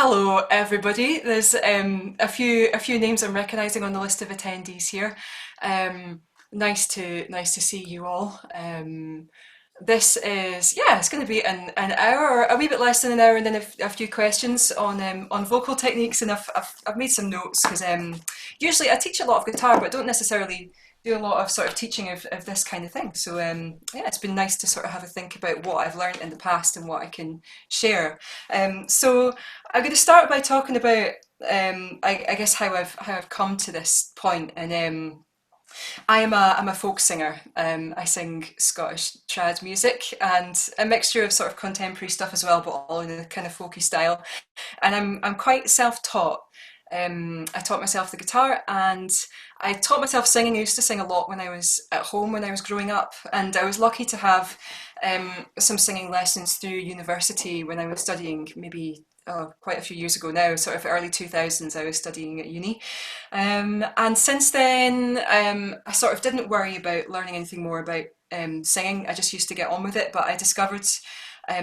Hello, everybody. There's a few names I'm recognising on the list of attendees here. Um, nice to see you all. This is it's going to be an hour, or a wee bit less than an hour, and then a few questions on vocal techniques. And I've made some notes because usually I teach a lot of guitar, but don't necessarily do a lot of sort of teaching of this kind of thing. So it's been nice to sort of have a think about what I've learned in the past and what I can share. So I'm going to start by talking about I guess how I've come to this point, and I'm a folk singer. I sing Scottish trad music and a mixture of sort of contemporary stuff as well, but all in a kind of folky style. And I'm quite self-taught. I taught myself the guitar and I taught myself singing. I used to sing a lot when I was at home when I was growing up, and I was lucky to have some singing lessons through university when I was studying, maybe quite a few years ago now, sort of early 2000s. I was studying at uni. And since then, I sort of didn't worry about learning anything more about singing. I just used to get on with it. But I discovered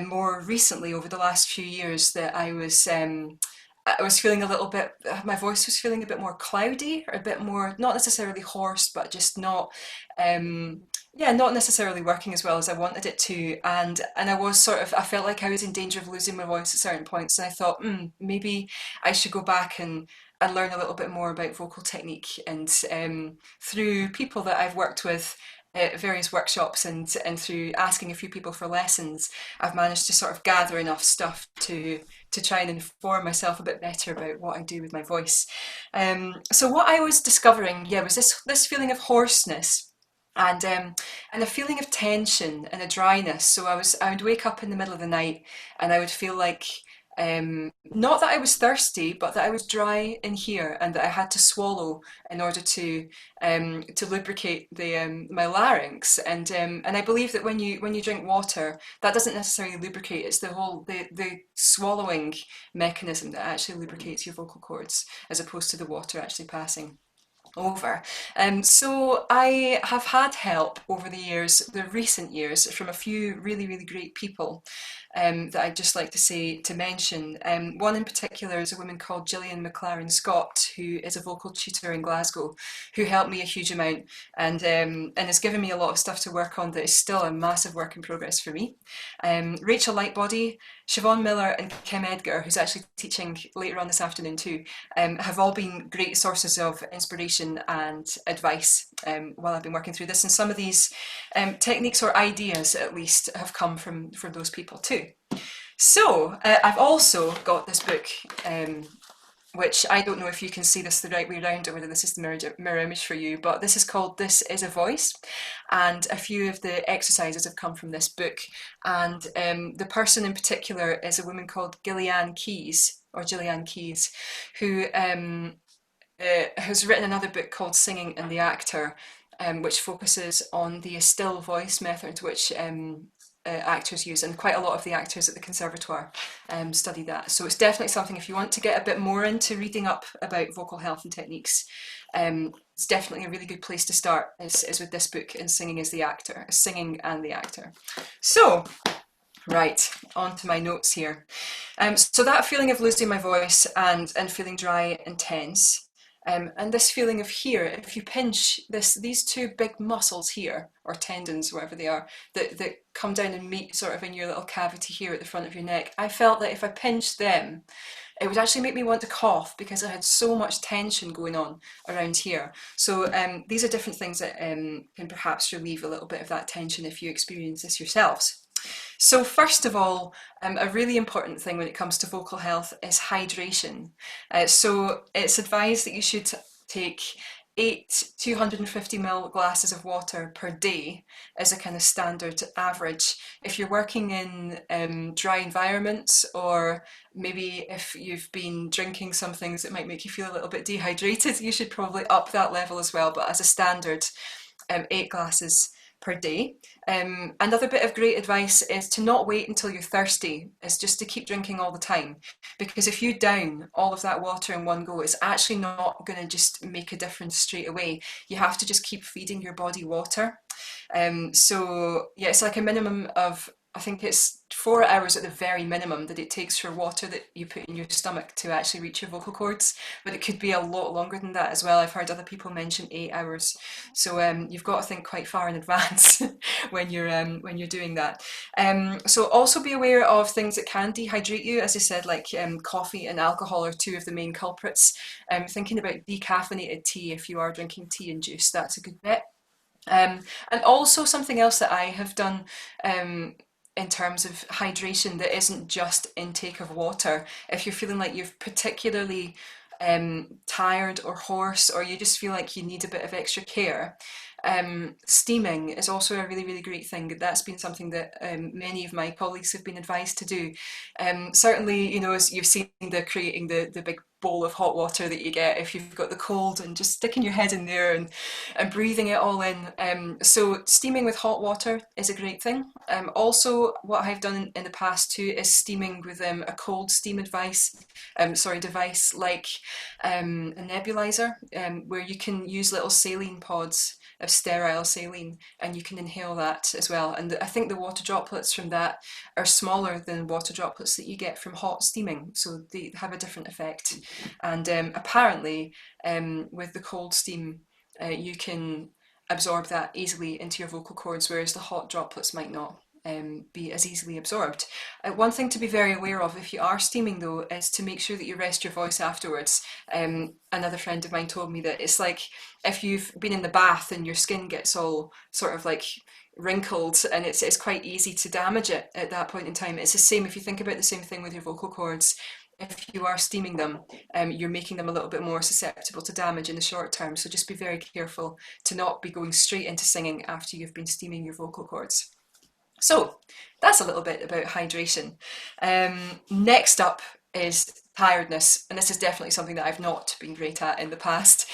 more recently, over the last few years, that I was feeling a little bit, my voice was feeling a bit more cloudy, or a bit more, not necessarily hoarse, but just not, not necessarily working as well as I wanted it to. And I felt like I was in danger of losing my voice at certain points. And I thought, maybe I should go back and learn a little bit more about vocal technique. And through people that I've worked with at various workshops, and through asking a few people for lessons, I've managed to sort of gather enough stuff to try and inform myself a bit better about what I do with my voice. So what I was discovering, was this feeling of hoarseness and a feeling of tension and a dryness. So I would wake up in the middle of the night and I would feel like not that I was thirsty, but that I was dry in here, and that I had to swallow in order to lubricate my larynx. And I believe that when you drink water, that doesn't necessarily lubricate. It's the swallowing mechanism that actually lubricates your vocal cords, as opposed to the water actually passing over. So I have had help over the recent years, from a few really, really great people that I'd just like to mention. One in particular is a woman called Gillian McLaren Scott, who is a vocal tutor in Glasgow, who helped me a huge amount, and has given me a lot of stuff to work on that is still a massive work in progress for me. Rachel Lightbody, Siobhan Miller, and Kim Edgar, who's actually teaching later on this afternoon too, have all been great sources of inspiration and advice while I've been working through this. And some of these techniques, or ideas at least, have come from those people too. So I've also got this book, which I don't know if you can see this the right way around, or whether this is the mirror image for you, but this is called This Is a Voice, and a few of the exercises have come from this book. And the person in particular is a woman called Gillian Keys, who has written another book called Singing and the Actor, which focuses on the still voice method, which actors use, and quite a lot of the actors at the conservatoire study that. So it's definitely something, if you want to get a bit more into reading up about vocal health and techniques, it's definitely a really good place to start, is with this book, and Singing and the Actor. So, right, on to my notes here. So that feeling of losing my voice and feeling dry and tense, and this feeling of here, if you pinch these two big muscles here, or tendons, wherever they are, that come down and meet sort of in your little cavity here at the front of your neck, I felt that if I pinched them, it would actually make me want to cough, because I had so much tension going on around here. So these are different things that can perhaps relieve a little bit of that tension if you experience this yourselves. So first of all, a really important thing when it comes to vocal health is hydration. So it's advised that you should take 8 250 ml glasses of water per day as a kind of standard average. If you're working in dry environments, or maybe if you've been drinking some things that might make you feel a little bit dehydrated, you should probably up that level as well. But as a standard, 8 glasses per day. Another bit of great advice is to not wait until you're thirsty, is just to keep drinking all the time, because if you down all of that water in one go, it's actually not going to just make a difference straight away. You have to just keep feeding your body water. So yeah, it's like a minimum of I think it's 4 hours at the very minimum that it takes for water that you put in your stomach to actually reach your vocal cords, but it could be a lot longer than that as well. I've heard other people mention 8 hours, so you've got to think quite far in advance when you're doing that. So also be aware of things that can dehydrate you, as I said, like coffee and alcohol are two of the main culprits. Thinking about decaffeinated tea if you are drinking tea and juice, that's a good bet. Um, and also something else that I have done um, in terms of hydration that isn't just intake of water. If you're feeling like you're particularly tired or hoarse, or you just feel like you need a bit of extra care, steaming is also a really, really great thing. That's been something that many of my colleagues have been advised to do. Certainly, you know, as you've seen the creating the big bowl of hot water that you get if you've got the cold, and just sticking your head in there and breathing it all in. So steaming with hot water is a great thing. Also, what I've done in the past too is steaming with a cold steam device like a nebulizer, where you can use little saline pods of sterile saline, and you can inhale that as well. And I think the water droplets from that are smaller than water droplets that you get from hot steaming, so they have a different effect. And apparently, with the cold steam, you can absorb that easily into your vocal cords, whereas the hot droplets might not be as easily absorbed. One thing to be very aware of if you are steaming though is to make sure that you rest your voice afterwards. Another friend of mine told me that it's like if you've been in the bath and your skin gets all sort of like wrinkled, and it's quite easy to damage it at that point in time. It's the same if you think about the same thing with your vocal cords. If you are steaming them, you're making them a little bit more susceptible to damage in the short term. So just be very careful to not be going straight into singing after you've been steaming your vocal cords. So that's a little bit about hydration. Next up is tiredness, and this is definitely something that I've not been great at in the past.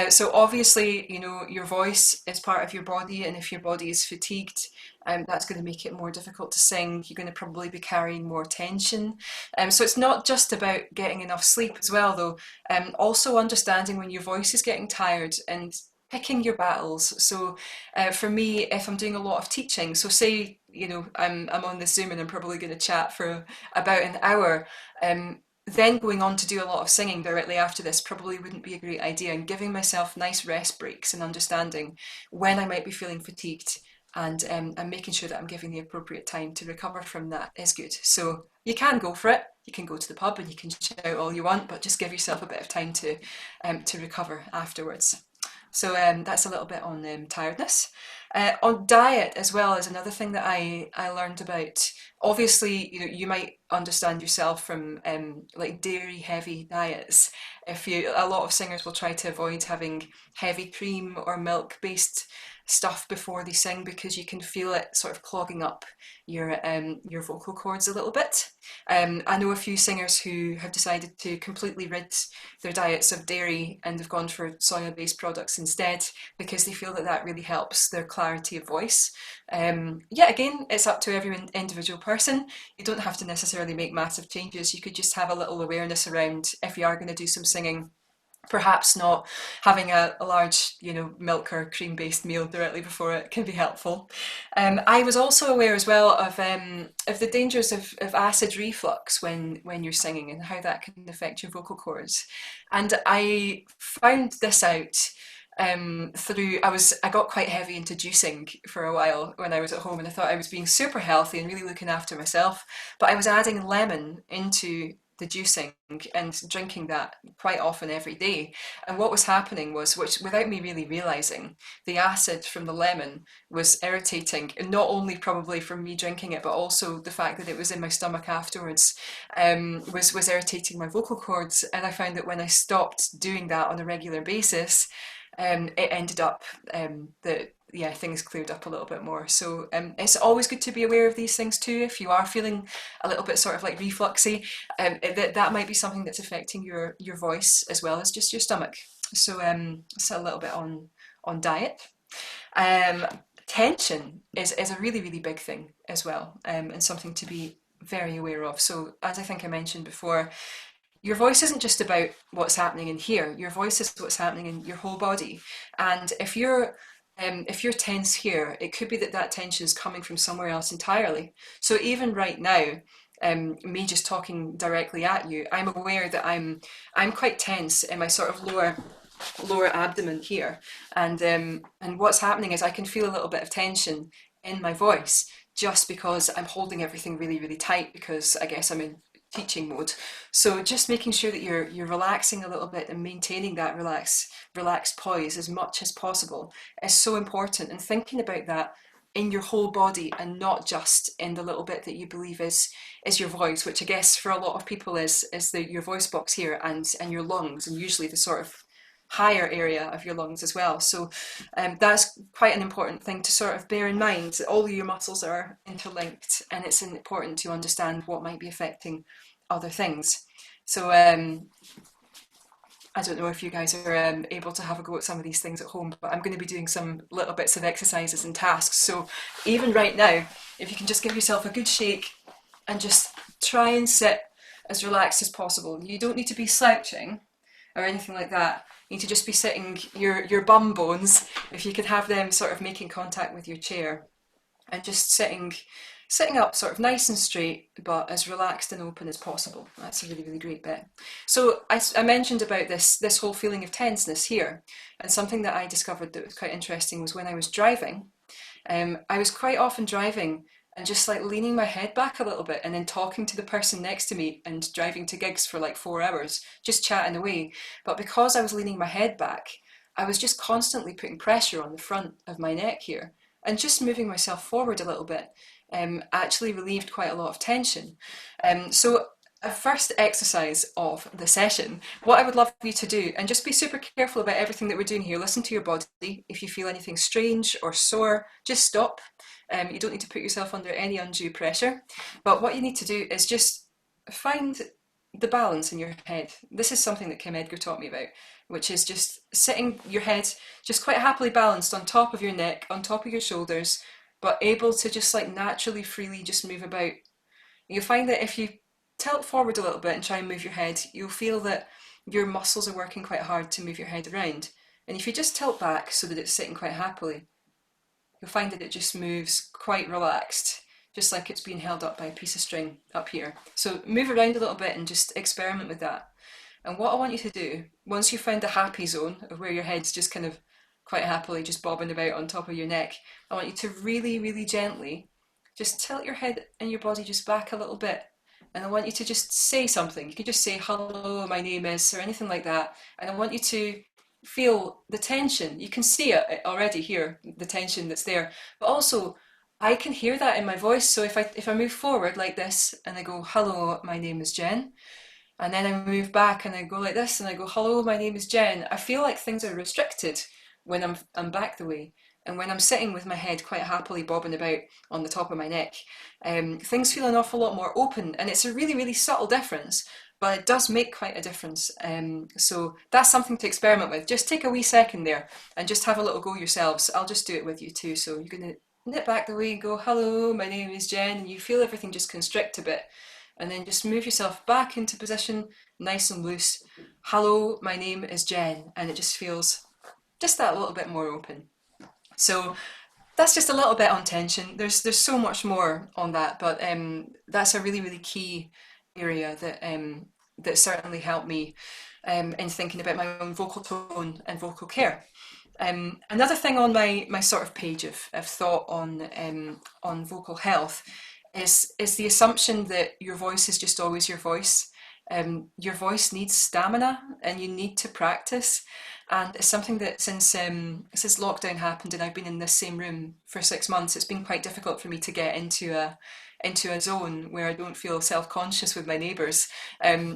So obviously, you know, your voice is part of your body, and if your body is fatigued, that's going to make it more difficult to sing. You're going to probably be carrying more tension. So it's not just about getting enough sleep as well, though. Also understanding when your voice is getting tired and picking your battles. So for me, if I'm doing a lot of teaching, so say, you know, I'm on this Zoom and I'm probably going to chat for about an hour, then going on to do a lot of singing directly after this probably wouldn't be a great idea, and giving myself nice rest breaks and understanding when I might be feeling fatigued, and making sure that I'm giving the appropriate time to recover from that is good. So you can go for it. You can go to the pub and you can shout all you want, but just give yourself a bit of time to recover afterwards. So that's a little bit on tiredness. On diet as well is another thing that I learned about. Obviously, you know, you might understand yourself from like dairy heavy diets. A lot of singers will try to avoid having heavy cream or milk based stuff before they sing, because you can feel it sort of clogging up your vocal cords a little bit. I know a few singers who have decided to completely rid their diets of dairy and have gone for soya-based products instead, because they feel that that really helps their clarity of voice. Yeah, again, it's up to every individual person. You don't have to necessarily make massive changes. You could just have a little awareness around, if you are going to do some singing, perhaps not having a large, you know, milk or cream based meal directly before it can be helpful. I was also aware as well of the dangers of acid reflux when you're singing, and how that can affect your vocal cords. And I found this out through I got quite heavy into juicing for a while when I was at home, and I thought I was being super healthy and really looking after myself, but I was adding lemon into the juicing and drinking that quite often every day. And what was happening was, which without me really realizing, the acid from the lemon was irritating, and not only probably from me drinking it, but also the fact that it was in my stomach afterwards, was irritating my vocal cords. And I found that when I stopped doing that on a regular basis, it ended up that, yeah, things cleared up a little bit more. So it's always good to be aware of these things too. If you are feeling a little bit sort of like refluxy, that might be something that's affecting your voice as well as just your stomach. So a little bit on diet. Tension is a really, really big thing as well, and something to be very aware of. So as I think I mentioned before, your voice isn't just about what's happening in here. Your voice is what's happening in your whole body. And if you're if you're tense here, it could be that that tension is coming from somewhere else entirely. So even right now, me just talking directly at you, I'm aware that I'm quite tense in my sort of lower abdomen here, and what's happening is I can feel a little bit of tension in my voice just because I'm holding everything really really tight because I guess I'm in teaching mode. So just making sure that you're relaxing a little bit and maintaining that relaxed poise as much as possible is so important, and thinking about that in your whole body and not just in the little bit that you believe is your voice, which I guess for a lot of people is your voice box here and your lungs, and usually the sort of higher area of your lungs as well. So that's quite an important thing to sort of bear in mind. All of your muscles are interlinked, and it's important to understand what might be affecting other things. So I don't know if you guys are able to have a go at some of these things at home, but I'm going to be doing some little bits of exercises and tasks. So even right now, if you can just give yourself a good shake and just try and sit as relaxed as possible. You don't need to be slouching or anything like that. You need to just be sitting, your bum bones, if you could have them sort of making contact with your chair, and just sitting up sort of nice and straight, but as relaxed and open as possible. That's a really, really great bit. So I mentioned about this whole feeling of tenseness here, and something that I discovered that was quite interesting was when I was driving. I was quite often driving and just like leaning my head back a little bit and then talking to the person next to me and driving to gigs for like 4 hours, just chatting away. But because I was leaning my head back, I was just constantly putting pressure on the front of my neck here, and just moving myself forward a little bit actually relieved quite a lot of tension. So a first exercise of the session, what I would love you to do, and just be super careful about everything that we're doing here, listen to your body. If you feel anything strange or sore, just stop. You don't need to put yourself under any undue pressure, but what you need to do is just find the balance in your head. This is something that Kim Edgar taught me about, which is just sitting your head just quite happily balanced on top of your neck, on top of your shoulders, but able to just like naturally, freely just move about. You'll find that if you tilt forward a little bit and try and move your head, you'll feel that your muscles are working quite hard to move your head around. And if you just tilt back so that it's sitting quite happily, you'll find that it just moves quite relaxed, just like it's being held up by a piece of string up here. So move around a little bit and just experiment with that. And what I want you to do, once you've found the happy zone of where your head's just kind of quite happily just bobbing about on top of your neck, I want you to really, really gently just tilt your head and your body just back a little bit. And I want you to just say something. You could just say, hello, my name is, or anything like that. And I want you to feel the tension. You can see it already here, the tension that's there. But also, I can hear that in my voice. So if I move forward like this and I go, hello, my name is Jen, and then I move back and I go like this and I go, hello, my name is Jen, I feel like things are restricted when I'm back the way. And when I'm sitting with my head quite happily bobbing about on the top of my neck, things feel an awful lot more open. And it's a really, really subtle difference, but it does make quite a difference. So that's something to experiment with. Just take a wee second there and just have a little go yourselves. I'll just do it with you too. So you're going to knit back the way and go, hello, my name is Jen, and you feel everything just constrict a bit. And then just move yourself back into position, nice and loose. Hello, my name is Jen. And it just feels just that little bit more open. So that's just a little bit on tension. There's so much more on that, but that's a really, really key area that certainly helped me in thinking about my own vocal tone and vocal care. Another thing on my sort of page of thought on vocal health is the assumption that your voice is just always your voice. Your voice needs stamina, and you need to practice. And it's something that since lockdown happened and I've been in this same room for 6 months, it's been quite difficult for me to get into a zone where I don't feel self-conscious with my neighbours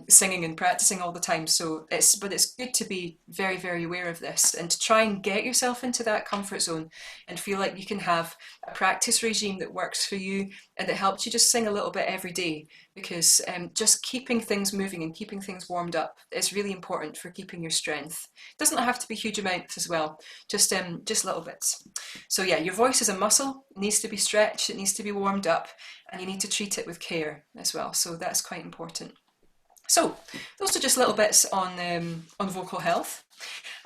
singing and practicing all the time. So it's good to be very, very aware of this and to try and get yourself into that comfort zone and feel like you can have a practice regime that works for you and that helps you just sing a little bit every day, because just keeping things moving and keeping things warmed up is really important for keeping your strength. It doesn't have to be huge amounts as well, just little bits. So yeah, your voice is a muscle, it needs to be stretched, it needs to be warmed up, and you need to treat it with care as well. So that's quite important. So those are just little bits on vocal health.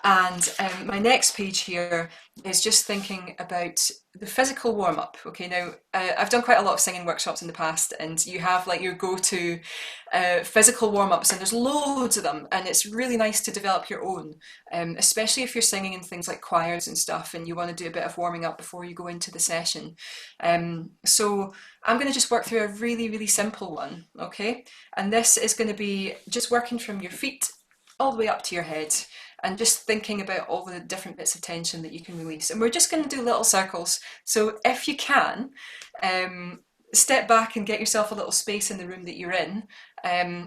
And my next page here is just thinking about the physical warm up. Okay, now I've done quite a lot of singing workshops in the past, and you have like your go to physical warm ups, and there's loads of them, and it's really nice to develop your own, especially if you're singing in things like choirs and stuff, and you want to do a bit of warming up before you go into the session. So I'm going to just work through a really, really simple one, okay? And this is going to be just working from your feet all the way up to your head and just thinking about all the different bits of tension that you can release. And we're just going to do little circles. So if you can, step back and get yourself a little space in the room that you're in.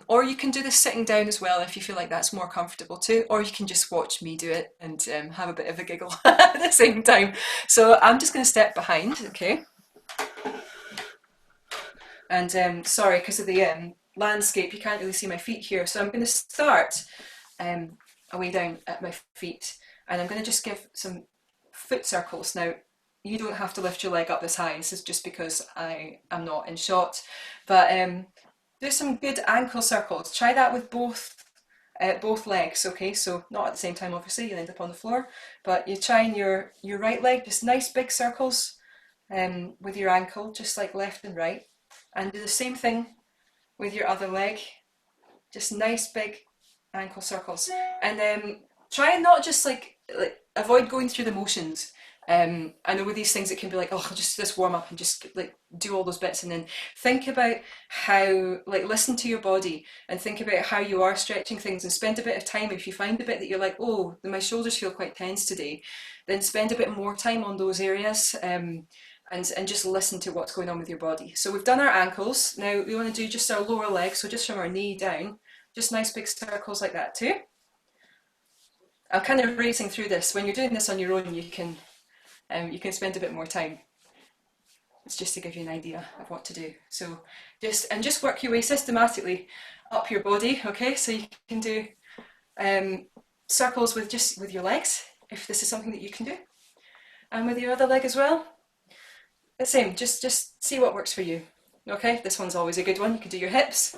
Or you can do this sitting down as well if you feel like that's more comfortable too. Or you can just watch me do it and have a bit of a giggle at the same time. So I'm just going to step behind, okay? And sorry, because of the landscape, you can't really see my feet here. So I'm going to start away down at my feet, and I'm going to just give some foot circles. Now, you don't have to lift your leg up this high. This is just because I am not in shot. But do some good ankle circles. Try that with both legs, okay? So not at the same time, obviously, you'll end up on the floor. But you try in your right leg, just nice big circles with your ankle, just like left and right. And do the same thing with your other leg. Just nice big ankle circles. And try and not just like avoid going through the motions. I know with these things it can be like, oh, I'll just do this warm up and just like do all those bits, and then think about how, like, listen to your body and think about how you are stretching things, and spend a bit of time. If you find the bit that you're like, oh, my shoulders feel quite tense today, then spend a bit more time on those areas. And just listen to what's going on with your body. So we've done our ankles. Now we want to do just our lower leg, so just from our knee down, just nice big circles like that too. I'm kind of racing through this. When you're doing this on your own, you can spend a bit more time. It's just to give you an idea of what to do. So just work your way systematically up your body, okay? So you can do circles with your legs, if this is something that you can do, and with your other leg as well. The same, just see what works for you. Okay, this one's always a good one. You can do your hips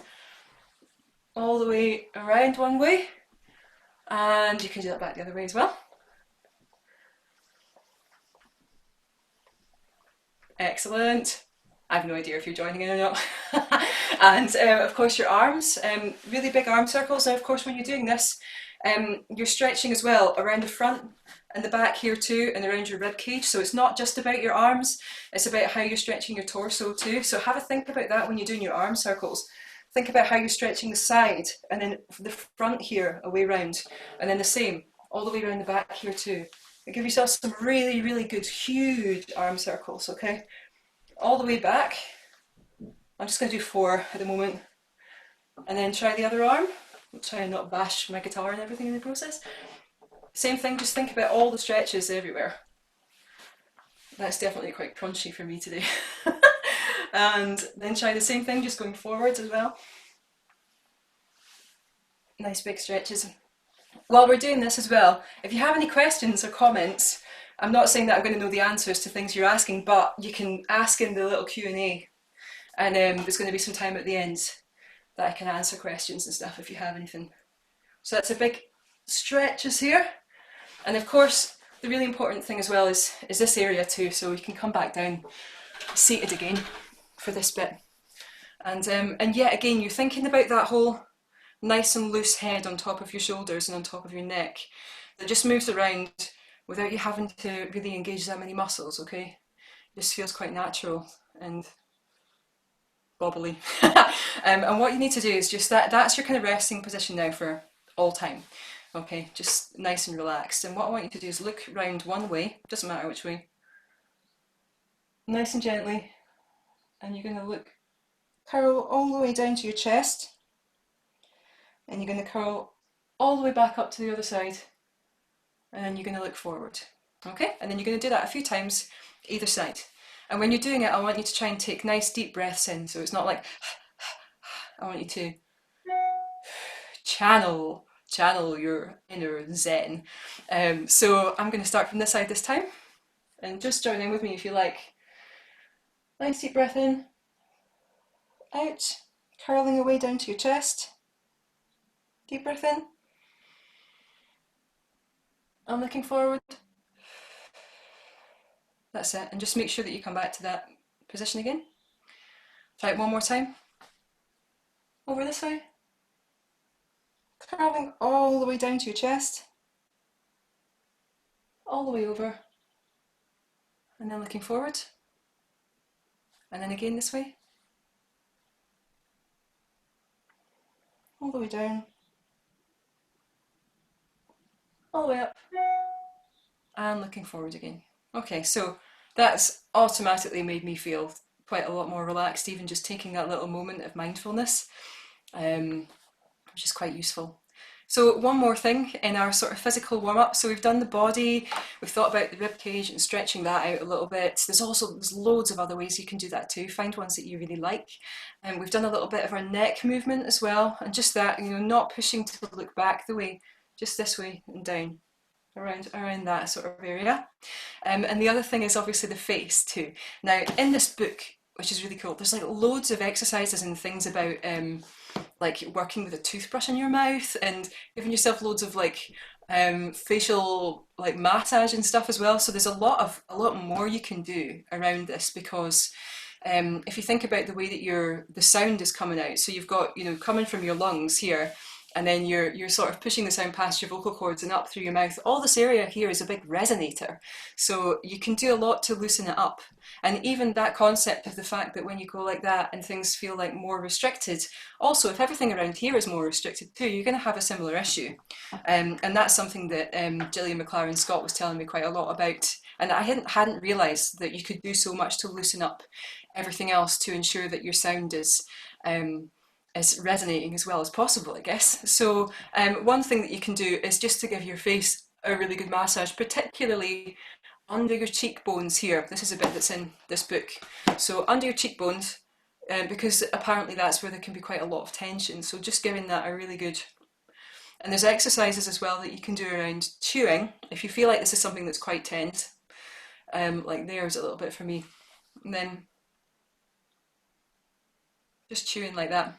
all the way around one way, and you can do that back the other way as well. Excellent. I have no idea if you're joining in or not. And of course your arms, really big arm circles. Now of course when you're doing this, you're stretching as well around the front and the back here too, and around your rib cage. So it's not just about your arms, it's about how you're stretching your torso too. So have a think about that when you're doing your arm circles. Think about how you're stretching the side, and then the front here away round, and then the same all the way around the back here too. And give yourself some really, really good, huge arm circles, okay? All the way back. I'm just going to do 4 at the moment. And then try the other arm. I'll try and not bash my guitar and everything in the process. Same thing, just think about all the stretches everywhere. That's definitely quite crunchy for me today. And then try the same thing, just going forwards as well. Nice big stretches. While we're doing this as well, if you have any questions or comments, I'm not saying that I'm going to know the answers to things you're asking, but you can ask in the little Q&A, and there's going to be some time at the end that I can answer questions and stuff if you have anything. So that's a big stretches here. And of course, the really important thing as well is this area too, so you can come back down seated again for this bit. And yet again, you're thinking about that whole nice and loose head on top of your shoulders and on top of your neck that just moves around without you having to really engage that many muscles, okay? It just feels quite natural and bobbly. And what you need to do is just that's your kind of resting position now for all time. Okay, just nice and relaxed. And what I want you to do is look round one way, doesn't matter which way, nice and gently, and you're going to look, curl all the way down to your chest, and you're going to curl all the way back up to the other side, and then you're going to look forward. Okay, and then you're going to do that a few times either side. And when you're doing it, I want you to try and take nice deep breaths in, so it's not like I want you to channel your inner zen. So I'm going to start from this side this time, and just join in with me if you like. Nice deep breath in, out, curling away down to your chest. Deep breath in, I'm looking forward. That's it. And just make sure that you come back to that position again. Try it one more time. Over this way. Curling all the way down to your chest. All the way over. And then looking forward. And then again this way. All the way down. All the way up. And looking forward again. Okay, so that's automatically made me feel quite a lot more relaxed, even just taking that little moment of mindfulness, which is quite useful. So one more thing in our sort of physical warm-up. So we've done the body, we've thought about the rib cage and stretching that out a little bit. There's loads of other ways you can do that too. Find ones that you really like. And we've done a little bit of our neck movement as well. And just that, not pushing to look back the way, just this way and down. Around that sort of area. And the other thing is obviously the face too. Now in this book, which is really cool, there's like loads of exercises and things about like working with a toothbrush in your mouth and giving yourself loads of like facial like massage and stuff as well. So there's a lot more you can do around this because if you think about the way that the sound is coming out, so you've got coming from your lungs here, and then you're sort of pushing the sound past your vocal cords and up through your mouth. All this area here is a big resonator, so you can do a lot to loosen it up. And even that concept of the fact that when you go like that and things feel like more restricted, also if everything around here is more restricted too, you're going to have a similar issue. And that's something that Gillian McLaren Scott was telling me quite a lot about, and I hadn't realised that you could do so much to loosen up everything else to ensure that your sound is resonating as well as possible, I guess. So one thing that you can do is just to give your face a really good massage, particularly under your cheekbones here. This is a bit that's in this book. So under your cheekbones, because apparently that's where there can be quite a lot of tension. So just giving that a really good... And there's exercises as well that you can do around chewing. If you feel like this is something that's quite tense, like there's a little bit for me. And then just chewing like that.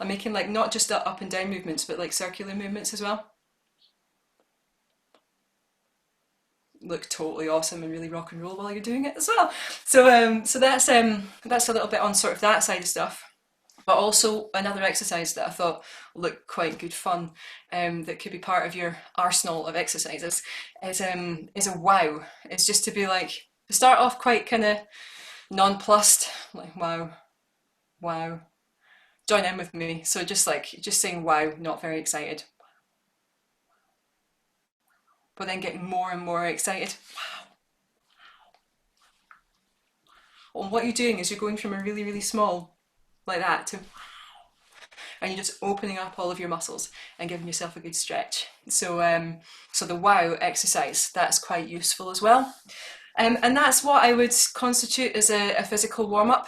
I'm making like not just the up and down movements, but like circular movements as well. Look totally awesome and really rock and roll while you're doing it as well. So that's a little bit on sort of that side of stuff. But also another exercise that I thought looked quite good fun, that could be part of your arsenal of exercises, is a wow. It's just to be like, to start off quite kind of nonplussed, like wow. Wow. Join in with me. So just saying wow, not very excited. But then getting more and more excited. Wow. And what you're doing is you're going from a really, really small, like that, to, and you're just opening up all of your muscles and giving yourself a good stretch. So so the wow exercise, that's quite useful as well. And that's what I would constitute as a physical warm-up.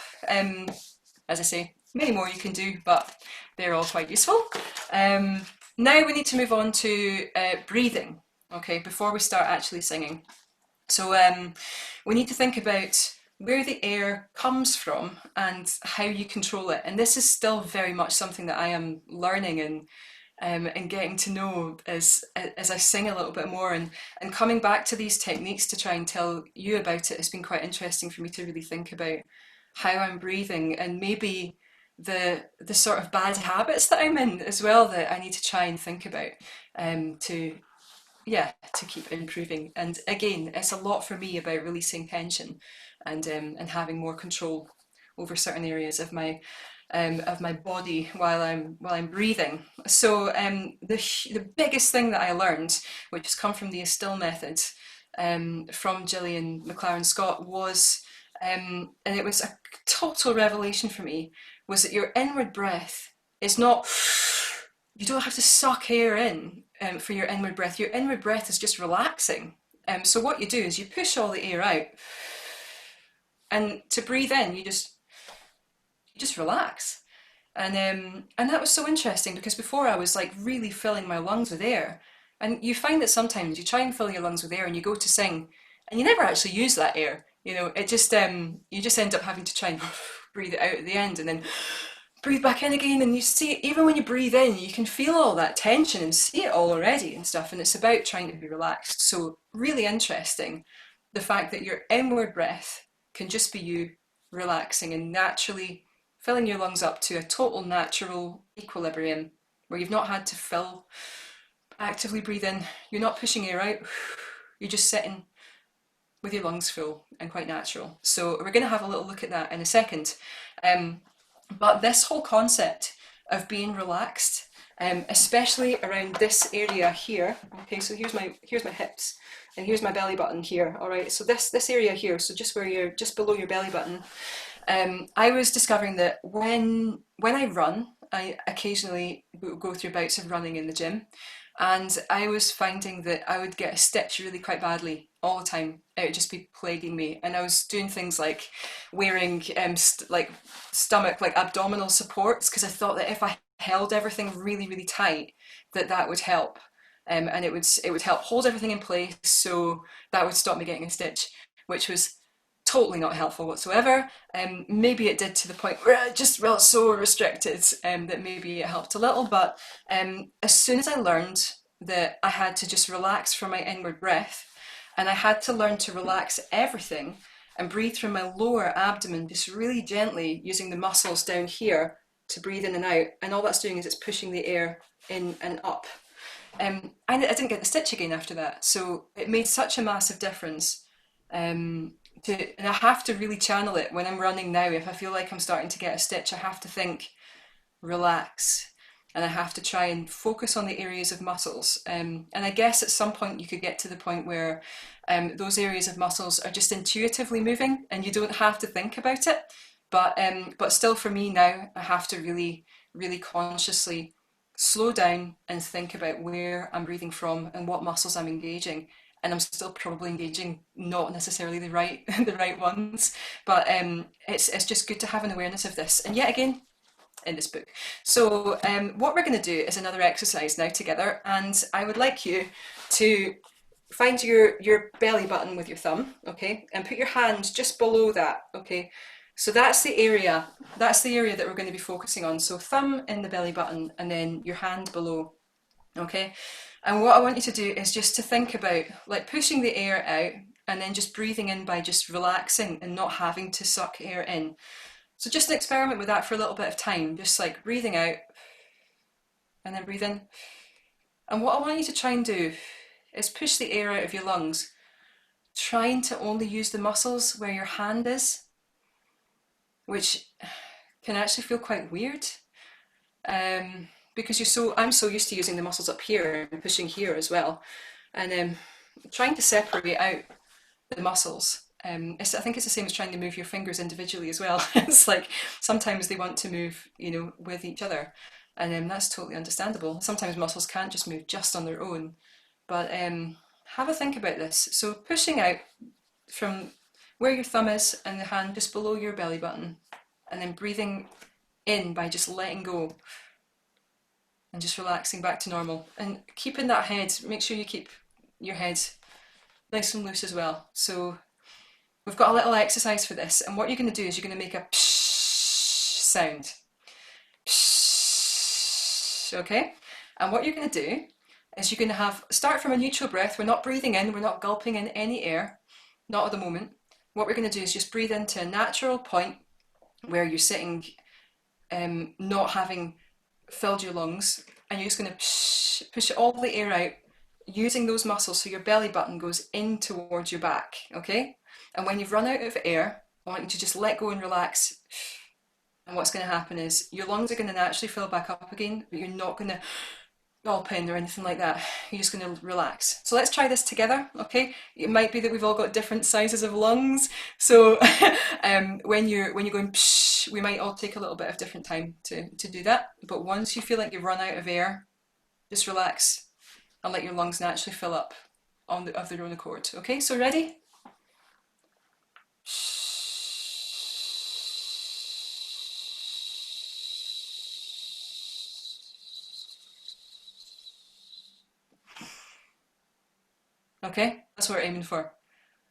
As I say, many more you can do, but they're all quite useful. Now we need to move on to breathing, okay, before we start actually singing. So we need to think about where the air comes from and how you control it. And this is still very much something that I am learning and getting to know as I sing a little bit more, and coming back to these techniques to try and tell you about it has been quite interesting for me to really think about how I'm breathing, and maybe the sort of bad habits that I'm in as well that I need to try and think about to keep improving. And again, it's a lot for me about releasing tension and having more control over certain areas of my body while I'm breathing. So the biggest thing that I learned, which has come from the Still method from Gillian McLaren Scott, was and it was a total revelation for me, was that your inward breath is not, you don't have to suck air in for your inward breath. Your inward breath is just relaxing. So what you do is you push all the air out, and to breathe in, you just relax. And that was so interesting, because before I was like really filling my lungs with air, and you find that sometimes you try and fill your lungs with air and you go to sing and you never actually use that air. It just you just end up having to try and breathe it out at the end, and then breathe back in again, and you see, even when you breathe in, you can feel all that tension and see it all already and stuff, and it's about trying to be relaxed. So really interesting, the fact that your inward breath can just be you relaxing and naturally filling your lungs up to a total natural equilibrium where you've not had to fill, actively breathe in, you're not pushing air out, you're just sitting with your lungs full and quite natural. So we're going to have a little look at that in a second. But this whole concept of being relaxed, especially around this area here. Okay, so here's my hips, and here's my belly button here. All right, so this area here, so just where you're just below your belly button. I was discovering that when I run, I occasionally go through bouts of running in the gym, and I was finding that I would get a stitch really quite badly all the time. It would just be plaguing me, and I was doing things like wearing like stomach, like abdominal supports, because I thought that if I held everything really really tight, that would help, and it would help hold everything in place, so that would stop me getting a stitch, which was totally not helpful whatsoever. Maybe it did to the point where I just felt so restricted, that maybe it helped a little, but as soon as I learned that I had to just relax from my inward breath, and I had to learn to relax everything and breathe through my lower abdomen just really gently, using the muscles down here to breathe in and out, and all that's doing is it's pushing the air in and up. I didn't get the stitch again after that, so it made such a massive difference. And I have to really channel it when I'm running now. If I feel like I'm starting to get a stitch, I have to think, relax, and I have to try and focus on the areas of muscles. And I guess at some point you could get to the point where those areas of muscles are just intuitively moving, and you don't have to think about it. But still, for me now, I have to really, really consciously slow down and think about where I'm breathing from and what muscles I'm engaging. And I'm still probably engaging not necessarily the right the right ones, but it's just good to have an awareness of this. And yet again, in this book. So what we're going to do is another exercise now together, and I would like you to find your belly button with your thumb, okay, and put your hand just below that, okay. So that's the area that we're going to be focusing on. So thumb in the belly button, and then your hand below, okay. And what I want you to do is just to think about like pushing the air out and then just breathing in by just relaxing and not having to suck air in. So just experiment with that for a little bit of time, just like breathing out and then breathe in. And what I want you to try and do is push the air out of your lungs, trying to only use the muscles where your hand is, which can actually feel quite weird. Because I'm so used to using the muscles up here and pushing here as well, and trying to separate out the muscles. I think it's the same as trying to move your fingers individually as well. It's like sometimes they want to move, with each other, and that's totally understandable. Sometimes muscles can't just move just on their own, but have a think about this. So pushing out from where your thumb is and the hand just below your belly button, and then breathing in by just letting go and just relaxing back to normal, and keeping that head, make sure you keep your head nice and loose as well. So we've got a little exercise for this, and what you're going to do is you're going to make a psh sound. Psh, okay? And what you're going to do is you're going to start from a neutral breath. We're not breathing in, we're not gulping in any air, not at the moment. What we're going to do is just breathe into a natural point where you're sitting, not having filled your lungs, and you're just going to push all the air out using those muscles, so your belly button goes in towards your back, okay? And when you've run out of air, I want you to just let go and relax, and what's going to happen is your lungs are going to naturally fill back up again, but you're not going to gulp in or anything like that. You're just going to relax. So let's try this together, okay? It might be that we've all got different sizes of lungs, so when you're going psh, we might all take a little bit of different time to do that. But once you feel like you've run out of air, just relax and let your lungs naturally fill up of their own accord. Okay, so ready? Okay, that's what we're aiming for.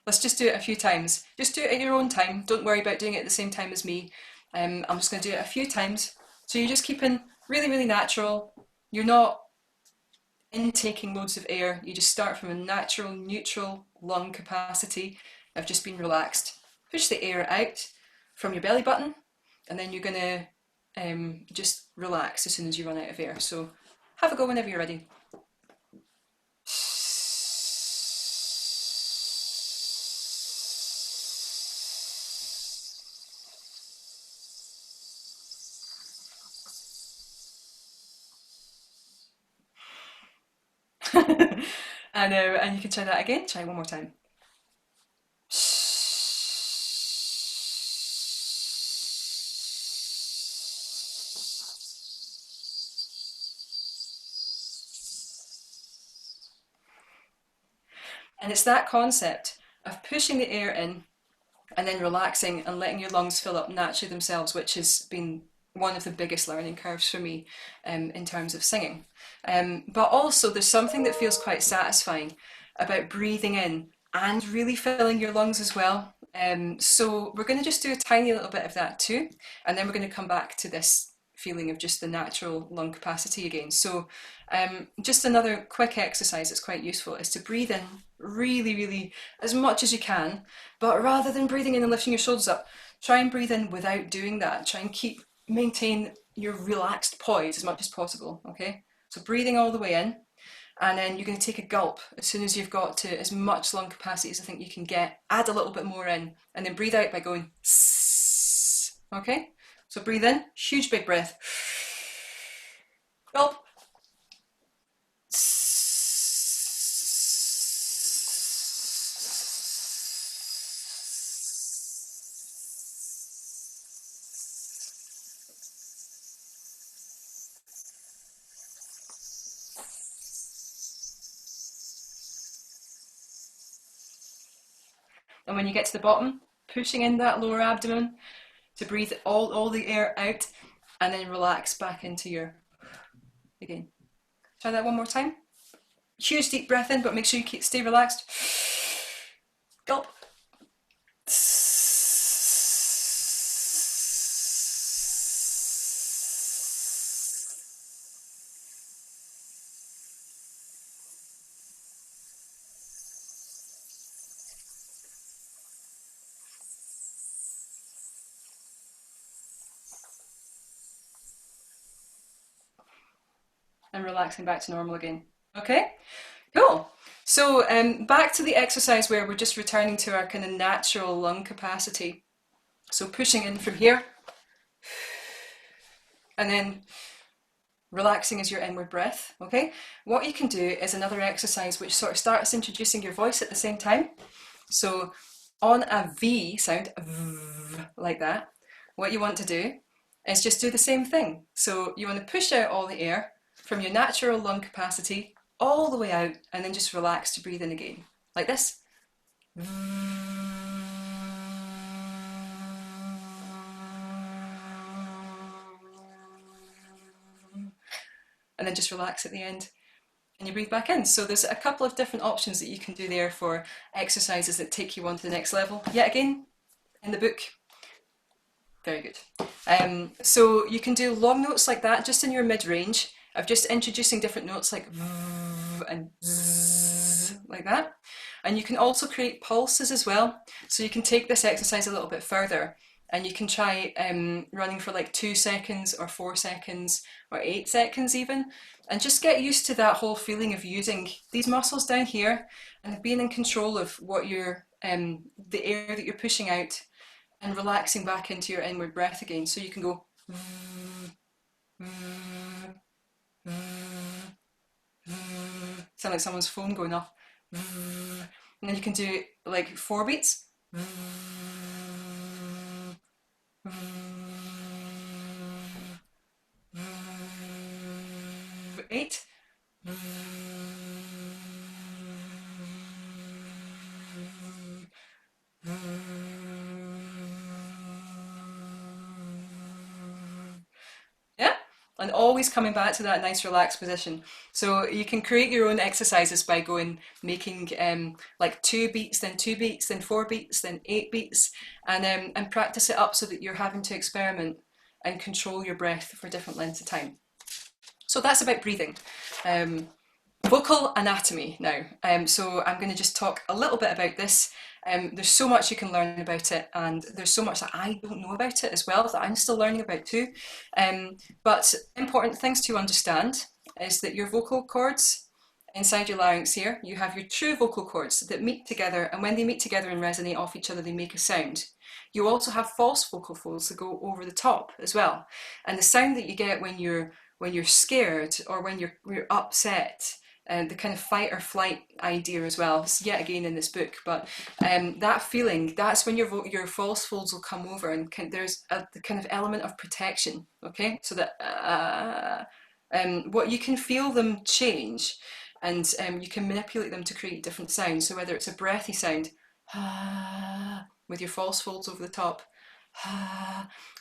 Let's just do it a few times. Just do it at your own time. Don't worry about doing it at the same time as me. I'm just going to do it a few times. So you're just keeping really, really natural. You're not intaking loads of air. You just start from a natural, neutral lung capacity of just being relaxed. Push the air out from your belly button, and then you're going to just relax as soon as you run out of air. So have a go whenever you're ready. And you can try that again. Try one more time. And it's that concept of pushing the air in and then relaxing and letting your lungs fill up naturally themselves, which has been one of the biggest learning curves for me in terms of singing. But also, there's something that feels quite satisfying about breathing in and really filling your lungs as well. So we're going to just do a tiny little bit of that too, and then we're going to come back to this feeling of just the natural lung capacity again. So just another quick exercise that's quite useful is to breathe in really, really as much as you can, but rather than breathing in and lifting your shoulders up, try and breathe in without doing that. Try and maintain your relaxed poise as much as possible, okay? So breathing all the way in, and then you're going to take a gulp as soon as you've got to as much lung capacity as I think you can get. Add a little bit more in, and then breathe out by going sss, okay? So breathe in, huge big breath. Gulp. And when you get to the bottom, pushing in that lower abdomen to breathe all the air out, and then relax back into your, again. Try that one more time. Huge deep breath in, but make sure you stay relaxed. Gulp. And relaxing back to normal again. Okay, cool. So back to the exercise where we're just returning to our kind of natural lung capacity. So pushing in from here, and then relaxing as your inward breath, okay? What you can do is another exercise which sort of starts introducing your voice at the same time. So on a V sound, like that, what you want to do is just do the same thing. So you want to push out all the air from your natural lung capacity all the way out, and then just relax to breathe in again, like this. And then just relax at the end, and you breathe back in. So there's a couple of different options that you can do there for exercises that take you on to the next level. Yet again, in the book. Very good. So you can do long notes like that, just in your mid-range, of just introducing different notes like and like that. And you can also create pulses as well. So you can take this exercise a little bit further, and you can try running for like 2 seconds or 4 seconds or 8 seconds even, and just get used to that whole feeling of using these muscles down here and being in control of what you're, the air that you're pushing out, and relaxing back into your inward breath again. So you can go sound like someone's phone going off. And then you can do like 4 beats. 8. Yeah, and always coming back to that nice relaxed position. So you can create your own exercises by making like 2 beats, then 2 beats, then 4 beats, then 8 beats, and practice it up so that you're having to experiment and control your breath for different lengths of time. So that's about breathing. Vocal anatomy now. So I'm going to just talk a little bit about this. There's so much you can learn about it, and there's so much that I don't know about it as well, that I'm still learning about too. But important things to understand is that your vocal cords inside your larynx here, you have your true vocal cords that meet together, and when they meet together and resonate off each other, they make a sound. You also have false vocal folds that go over the top as well. And the sound that you get when you're scared or when you're upset, the kind of fight or flight idea as well, it's yet again in this book, but that feeling, that's when your false folds will come over, and there's the kind of element of protection, okay? So that what you can feel them change, and you can manipulate them to create different sounds. So whether it's a breathy sound, with your false folds over the top,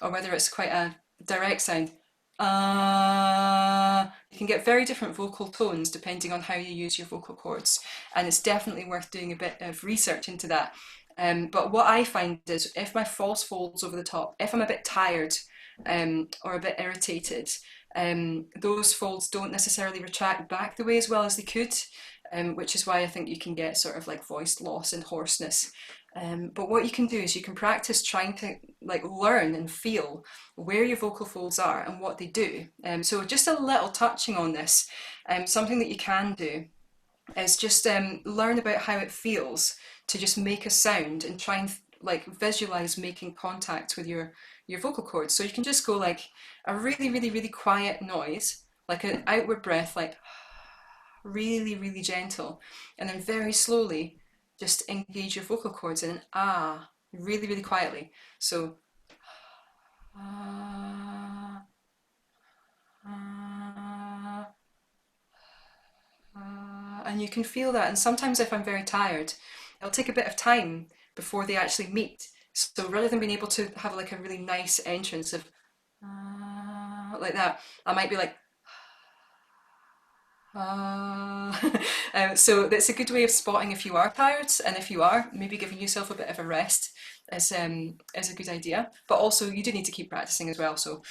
or whether it's quite a direct sound, you can get very different vocal tones depending on how you use your vocal cords, and it's definitely worth doing a bit of research into that. But what I find is, if my false folds over the top, if I'm a bit tired or a bit irritated, those folds don't necessarily retract back the way as well as they could, which is why I think you can get sort of like voice loss and hoarseness. But what you can do is you can practice trying to like learn and feel where your vocal folds are and what they do. So just a little touching on this, something that you can do is just learn about how it feels to just make a sound, and try and like visualize making contact with your vocal cords. So you can just go like a really, really, really quiet noise, like an outward breath, like really, really gentle, and then very slowly just engage your vocal cords in an really, really quietly. So and you can feel that. And sometimes if I'm very tired, it'll take a bit of time before they actually meet. So rather than being able to have like a really nice entrance of like that, I might be like so that's a good way of spotting if you are tired, and if you are, maybe giving yourself a bit of a rest is a good idea. But also you do need to keep practicing as well, so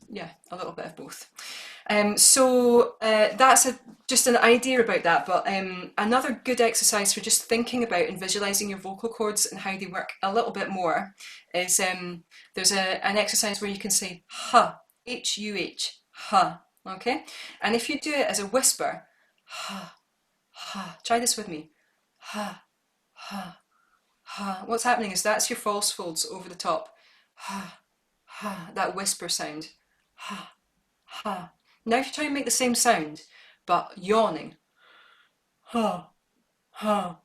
yeah, a little bit of both. So that's just an idea about that, but another good exercise for just thinking about and visualising your vocal cords and how they work a little bit more is there's an exercise where you can say huh, H-U-H, huh, okay? And if you do it as a whisper, huh, huh, try this with me, huh, huh, huh. What's happening is that's your false folds over the top, huh, huh, that whisper sound, huh, huh. Now if you try and make the same sound, but yawning, huh, huh,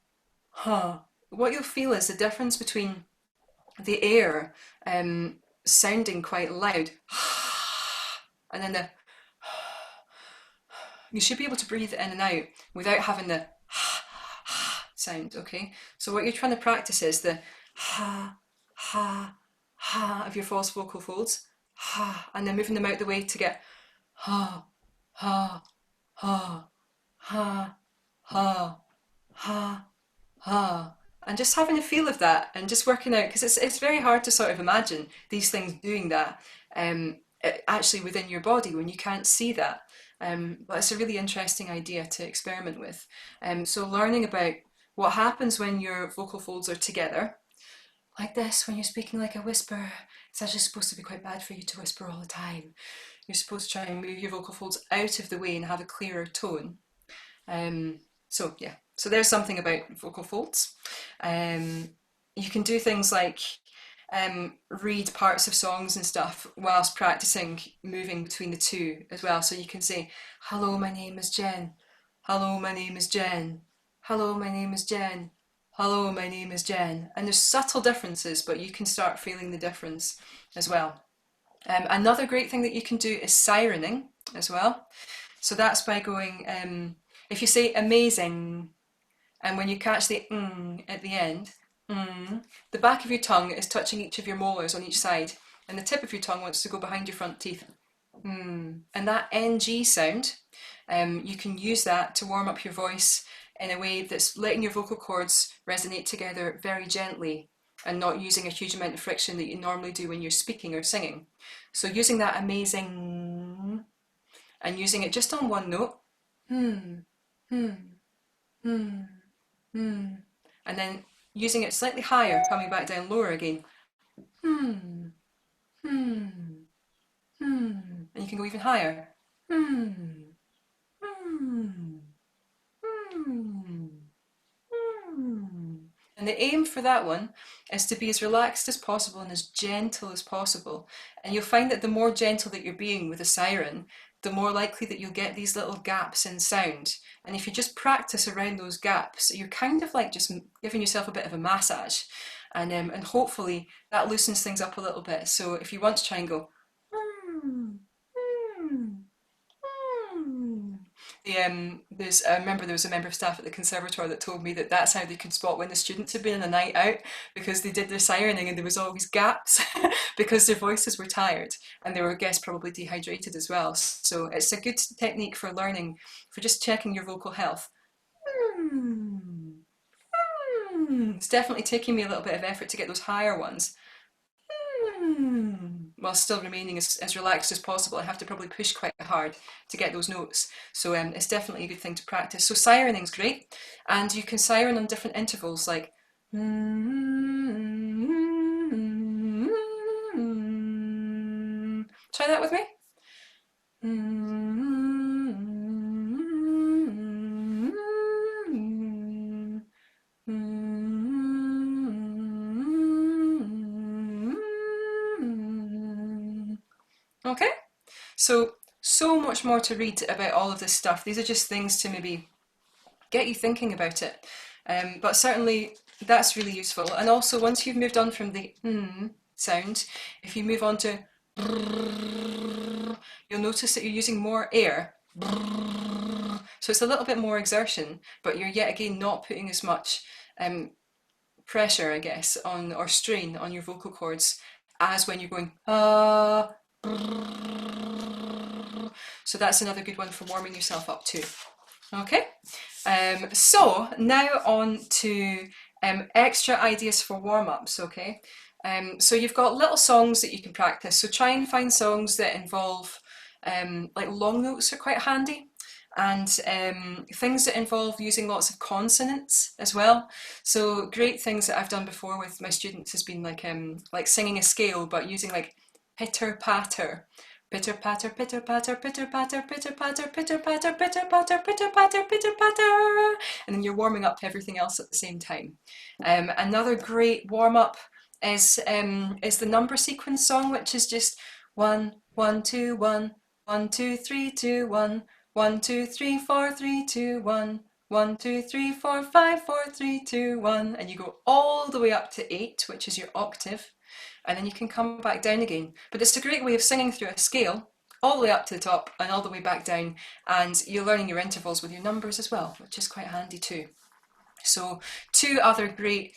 huh, what you'll feel is the difference between the air sounding quite loud, and then you should be able to breathe in and out without having the sound, okay? So what you're trying to practice is the ha, ha, ha of your false vocal folds, ha, and then moving them out the way to get ha, ha, ha, ha, ha, ha, ha. And just having a feel of that and just working out, because it's very hard to sort of imagine these things doing that actually within your body when you can't see that. But it's a really interesting idea to experiment with. So learning about what happens when your vocal folds are together, like this, when you're speaking like a whisper, it's actually supposed to be quite bad for you to whisper all the time. You're supposed to try and move your vocal folds out of the way and have a clearer tone. So yeah, so there's something about vocal folds. You can do things like read parts of songs and stuff whilst practicing moving between the two as well. So you can say, hello, my name is Jen. Hello, my name is Jen. Hello, my name is Jen. Hello, my name is Jen. And there's subtle differences, but you can start feeling the difference as well. Another great thing that you can do is sirening as well. So that's by going, if you say amazing, and when you catch the at the end, the back of your tongue is touching each of your molars on each side, and the tip of your tongue wants to go behind your front teeth. And that NG sound, you can use that to warm up your voice in a way that's letting your vocal cords resonate together very gently and not using a huge amount of friction that you normally do when you're speaking or singing. So using that amazing and using it just on one note, hmm, hmm, hmm, hmm, and then using it slightly higher, coming back down lower again, hmm, hmm, hmm, and you can go even higher, hmm, hmm, hmm. And the aim for that one is to be as relaxed as possible and as gentle as possible. And you'll find that the more gentle that you're being with a siren, the more likely that you'll get these little gaps in sound. And if you just practice around those gaps, you're kind of like just giving yourself a bit of a massage. And hopefully that loosens things up a little bit. So if you want to try and go, hmm, hmm, hmm. I remember there was a member of staff at the conservatoire that told me that that's how they could spot when the students had been on a night out, because they did their sirening and there was always gaps because their voices were tired and they were, I guess, probably dehydrated as well. So it's a good technique for learning, for just checking your vocal health. Hmm. Hmm. It's definitely taking me a little bit of effort to get those higher ones. While still remaining as relaxed as possible. I have to probably push quite hard to get those notes. So it's definitely a good thing to practice. So sirening's great. And you can siren on different intervals, like try that with me. Okay, so much more to read about all of this stuff. These are just things to maybe get you thinking about it. But certainly that's really useful. And also, once you've moved on from the sound, if you move on to you'll notice that you're using more air. So it's a little bit more exertion, but you're yet again not putting as much pressure, I guess, on or strain on your vocal cords as when you're going so that's another good one for warming yourself up too. Okay, so now on to extra ideas for warm-ups, okay? So you've got little songs that you can practice, so try and find songs that involve, like long notes are quite handy, and things that involve using lots of consonants as well. So great things that I've done before with my students has been like singing a scale, but using like pitter patter. Pitter patter, pitter patter, pitter patter, pitter patter, pitter patter, pitter patter, pitter patter, pitter patter, and then you're warming up everything else at the same time. Another great warm up is the number sequence song, which is just 1 1 2 1 1 2 3 2 1 1 2 3 4 3 2 1 1 2 3 4 5 4 3 2 1, and you go all the way up to 8, which is your octave, and then you can come back down again. But it's a great way of singing through a scale, all the way up to the top and all the way back down, and you're learning your intervals with your numbers as well, which is quite handy too. So two other great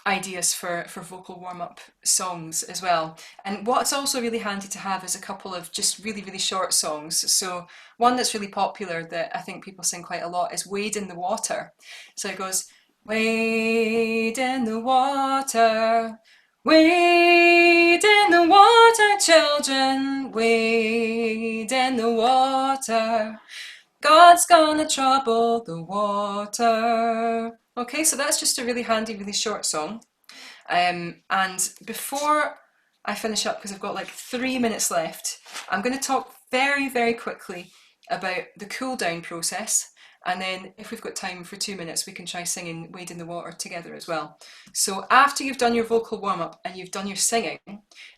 ideas for vocal warm-up songs as well. And what's also really handy to have is a couple of just really, really short songs. So one that's really popular that I think people sing quite a lot is Wade in the Water. So it goes, wade in the water, wade in the water, children, wade in the water. God's gonna trouble the water. Okay, so that's just a really handy, really short song. And before I finish up, because I've got like 3 minutes left, I'm going to talk very, very quickly about the cool down process. And then if we've got time for 2 minutes, we can try singing Wade in the Water together as well. So after you've done your vocal warm-up and you've done your singing,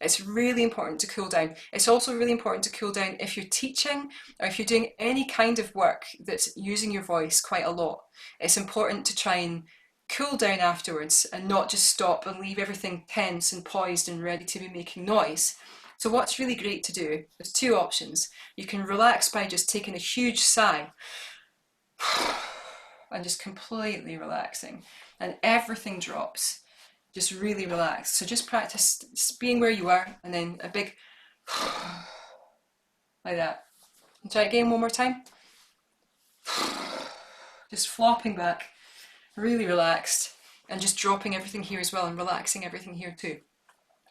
it's really important to cool down. It's also really important to cool down if you're teaching or if you're doing any kind of work that's using your voice quite a lot. It's important to try and cool down afterwards and not just stop and leave everything tense and poised and ready to be making noise. So what's really great to do, there's two options. You can relax by just taking a huge sigh and just completely relaxing, and everything drops. Just really relax. So just practice being where you are, and then a big like that. And try it again one more time. Just flopping back, really relaxed. and just dropping everything here as well and relaxing everything here too.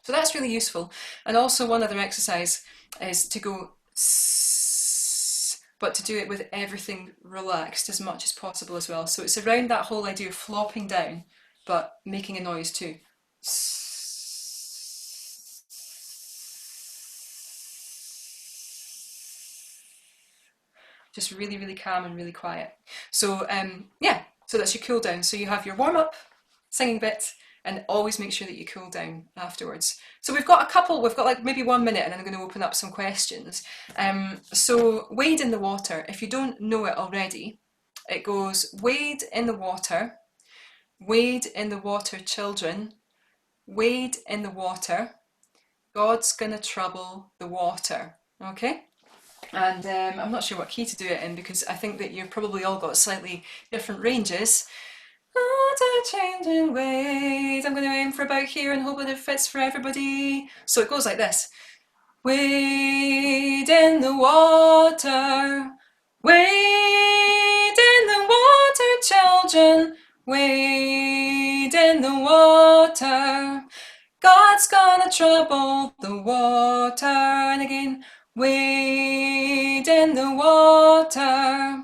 So that's really useful. And also one other exercise is to go sss, but to do it with everything relaxed as much as possible as well. So it's around that whole idea of flopping down, but making a noise too. Just really, really calm and really quiet. So yeah, so that's your cool down. So you have your warm up, singing bit, and always make sure that you cool down afterwards. So we've got a couple, we've got like maybe 1 minute, and then I'm going to open up some questions. So wade in the water. If you don't know it already, it goes wade in the water, children, wade in the water, God's gonna trouble the water. Okay? And I'm not sure what key to do it in because I think that you've probably all got slightly different ranges. Water changing ways. I'm going to aim for about here and hope that it fits for everybody. So it goes like this. Wade in the water. Wade in the water, children. Wade in the water. God's gonna trouble the water. And again, wade in the water.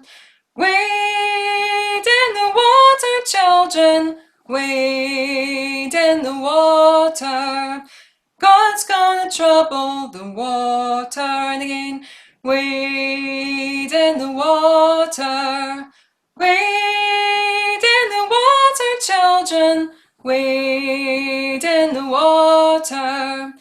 Wade in the water, children. Wade in the water. God's gonna trouble the water. And again, wade in the water. Wade in the water, children. Wade in the water.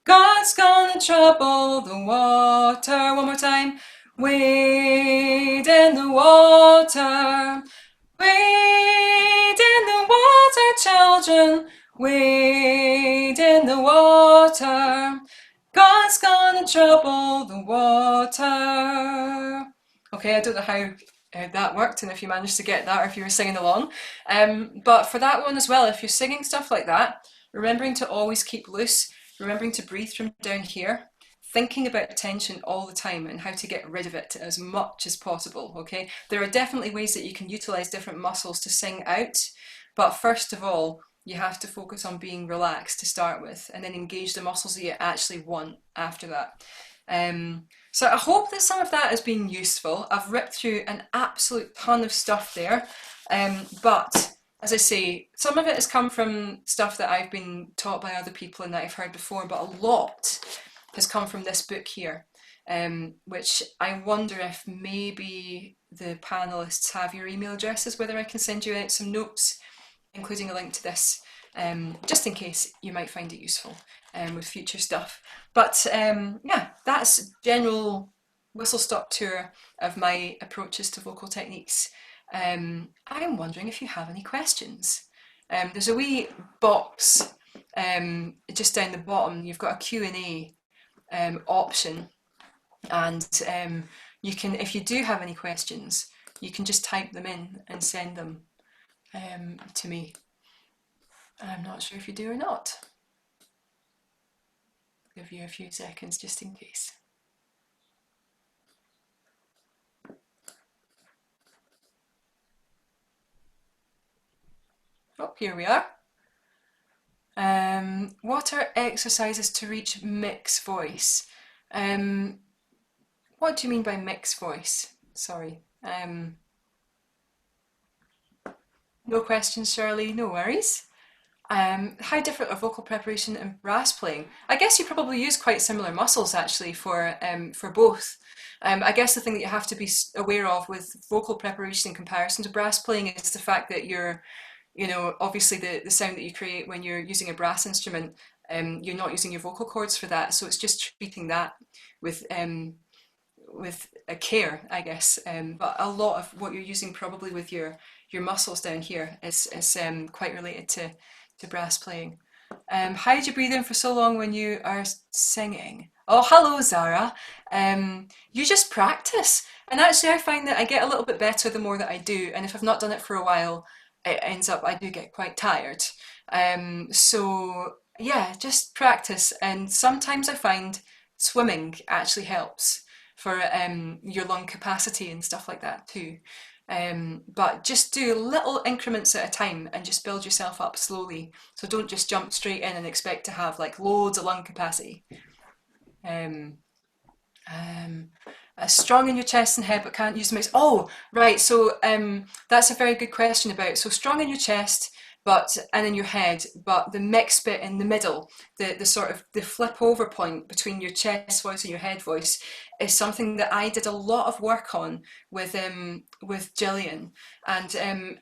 God's gonna trouble the water. One more time. Wade in the water. Wade in the water, children. Wade in the water. God's gonna trouble the water. Okay, I don't know how that worked and if you managed to get that or if you were singing along. But for that one as well, if you're singing stuff like that, remembering to always keep loose, remembering to breathe from down here, thinking about tension all the time and how to get rid of it as much as possible, okay? There are definitely ways that you can utilize different muscles to sing out, but first of all, you have to focus on being relaxed to start with and then engage the muscles that you actually want after that. So I hope that some of that has been useful. I've ripped through an absolute ton of stuff there, but as I say, some of it has come from stuff that I've been taught by other people and that I've heard before, but a lot has come from this book here, which I wonder if maybe the panelists have your email addresses, whether I can send you out some notes, including a link to this, just in case you might find it useful with future stuff. But yeah, that's general whistle-stop tour of my approaches to vocal techniques. I'm wondering if you have any questions. There's a wee box just down the bottom. You've got a Q&A option, and you can, if you do have any questions, you can just type them in and send them to me. I'm not sure if you do or not. I'll give you a few seconds just in case. Oh, here we are. What are exercises to reach mixed voice? What do you mean by mixed voice? Sorry. No questions, Shirley, no worries. How different are vocal preparation and brass playing? I guess you probably use quite similar muscles actually for both. I guess the thing that you have to be aware of with vocal preparation in comparison to brass playing is the fact that you're, you know, obviously the sound that you create when you're using a brass instrument, you're not using your vocal cords for that, so it's just treating that with a care, I guess. But a lot of what you're using probably with your muscles down here is quite related to brass playing. How do you breathe in for so long when you are singing? Oh, hello, Zara. You just practice. And actually, I find that I get a little bit better the more that I do. And if I've not done it for a while, it ends up, I do get quite tired. So yeah, just practice. And sometimes I find swimming actually helps for your lung capacity and stuff like that too. But just do little increments at a time and just build yourself up slowly. So don't just jump straight in and expect to have like loads of lung capacity. Um, um, Strong in your chest and head, but can't use the mix. Oh, right. So that's a very good question about. So strong in your chest, but and in your head, but the mix bit in the middle, the sort of the flip over point between your chest voice and your head voice, is something that I did a lot of work on with Gillian, and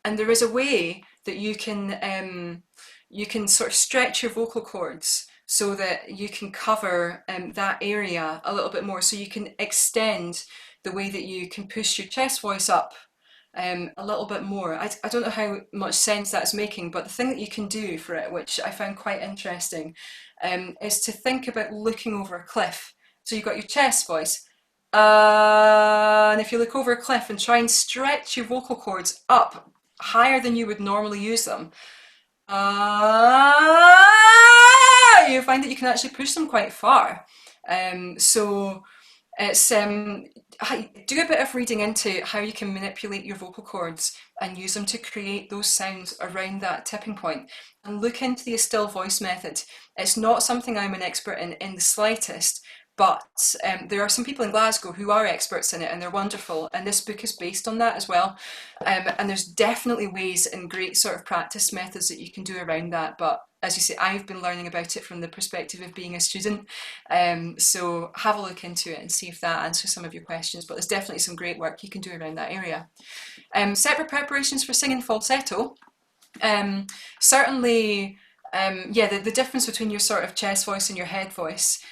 there is a way that you can sort of stretch your vocal cords so that you can cover that area a little bit more. So you can extend the way that you can push your chest voice up a little bit more. I don't know how much sense that's making, but the thing that you can do for it, which I found quite interesting, is to think about looking over a cliff. So you've got your chest voice, and if you look over a cliff and try and stretch your vocal cords up higher than you would normally use them, you find that you can actually push them quite far. So it's do a bit of reading into how you can manipulate your vocal cords and use them to create those sounds around that tipping point. And look into the still voice method. It's not something I'm an expert in the slightest, but there are some people in Glasgow who are experts in it, and they're wonderful. And this book is based on that as well. And there's definitely ways and great sort of practice methods that you can do around that. But as you say, I've been learning about it from the perspective of being a student. So have a look into it and see if that answers some of your questions. But there's definitely some great work you can do around that area. Separate preparations for singing falsetto. Certainly, yeah, the difference between your sort of chest voice and your head voice.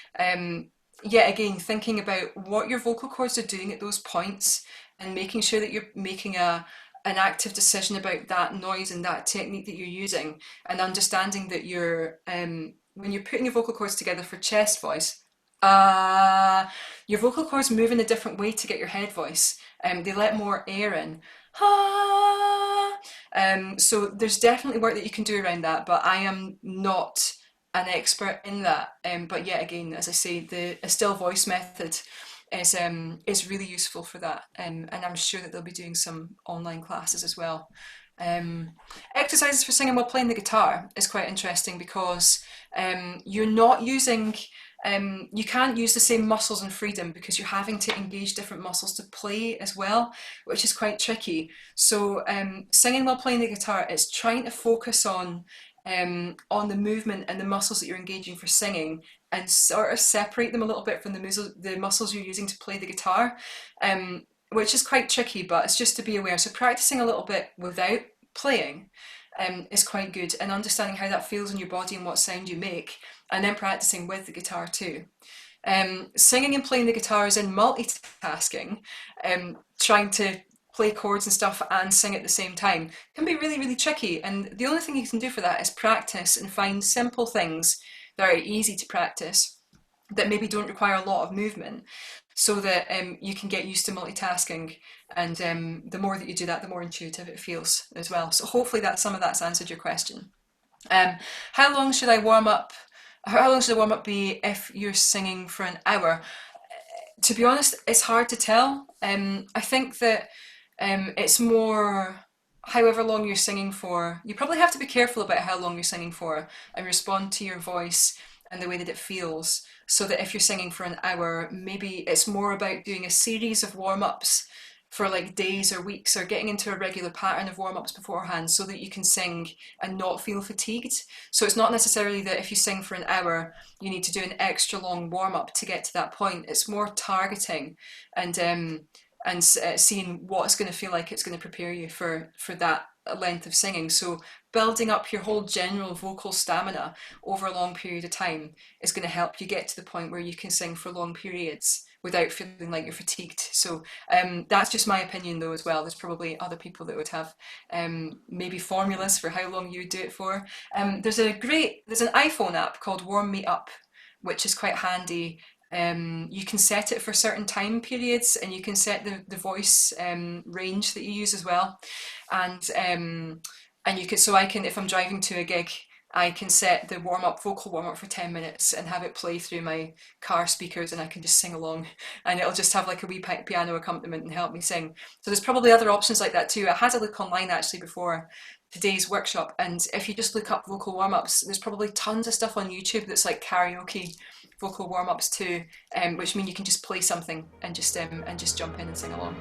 Yeah, again, thinking about what your vocal cords are doing at those points and making sure that you're making an active decision about that noise and that technique that you're using, and understanding that you're when you're putting your vocal cords together for chest voice, your vocal cords move in a different way to get your head voice. They let more air in. So there's definitely work that you can do around that, but I am not an expert in that. But yet again, as I say, the still voice method is really useful for that, and I'm sure that they'll be doing some online classes as well. Exercises for singing while playing the guitar is quite interesting because you're not using you can't use the same muscles in freedom because you're having to engage different muscles to play as well, which is quite tricky. So singing while playing the guitar is trying to focus on the movement and the muscles that you're engaging for singing, and sort of separate them a little bit from the muscles you're using to play the guitar, which is quite tricky, but it's just to be aware. So practicing a little bit without playing is quite good, and understanding how that feels in your body and what sound you make, and then practicing with the guitar too. Singing and playing the guitar is in multitasking, trying to play chords and stuff and sing at the same time can be really, really tricky. And the only thing you can do for that is practice and find simple things that are easy to practice that maybe don't require a lot of movement, so that you can get used to multitasking. And the more that you do that, the more intuitive it feels as well. So hopefully that some of that's answered your question. How long should I warm up? How long should a warm up be if you're singing for an hour? To be honest, it's hard to tell. I think that it's more however long you're singing for. You probably have to be careful about how long you're singing for and respond to your voice and the way that it feels, so that if you're singing for an hour, maybe it's more about doing a series of warm-ups for like days or weeks, or getting into a regular pattern of warm-ups beforehand so that you can sing and not feel fatigued. So it's not necessarily that if you sing for an hour you need to do an extra long warm-up to get to that point. It's more targeting and seeing what it's going to feel like it's going to prepare you for that length of singing. So building up your whole general vocal stamina over a long period of time is going to help you get to the point where you can sing for long periods without feeling like you're fatigued. So that's just my opinion though as well. There's probably other people that would have maybe formulas for how long you would do it for. There's an iPhone app called Warm Me Up, which is quite handy. You can set it for certain time periods, and you can set the voice range that you use as well. And you could, so I can, if I'm driving to a gig, I can set the vocal warm up for 10 minutes and have it play through my car speakers, and I can just sing along, and it'll just have like a wee piano accompaniment and help me sing. So there's probably other options like that too. I had a look online actually before today's workshop, and if you just look up vocal warm ups, there's probably tons of stuff on YouTube that's like karaoke vocal warm ups too, which mean you can just play something and just jump in and sing along.